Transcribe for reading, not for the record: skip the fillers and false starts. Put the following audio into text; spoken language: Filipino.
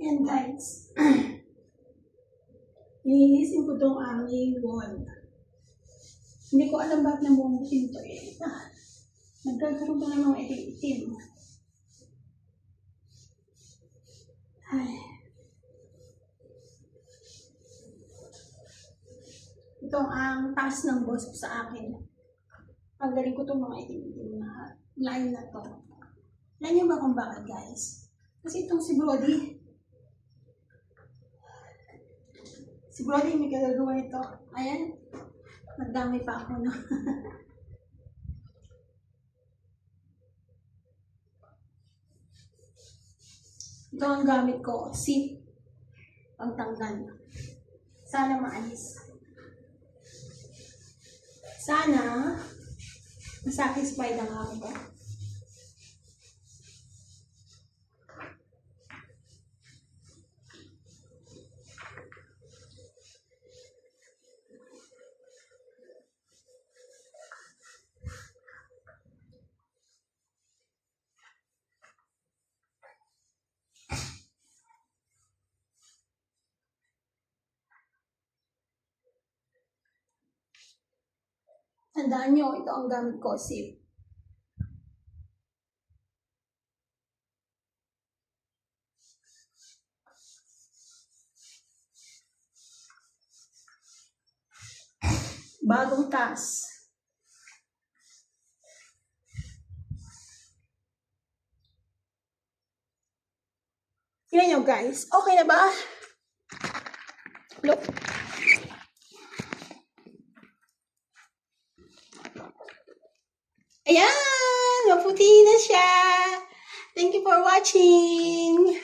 Yan guys. Nililisin ko tong aming wall. Hindi ko alam bakit namumusin ito eh. Nagkakaroon pa ng mga itim-itim. Ay. Ito ang taas ng boss ko sa akin. Ang galing ko itong mga itim-itim na line na to. Alam niyo ba kung bakit guys? Kasi itong si Brody. Si Brody may kagagawa nito. Ayan. Nagdami pa ako no. Ito ang gamit ko. Seat. Pagtanggal. Sana maalis. Sana masatisfied ang ako ba? Tandaan nyo, ito ang gamit ko, SIP. Bagong taas. Tingnan nyo guys, okay na ba? Look. Ayan! Maputi na siya! Thank you for watching!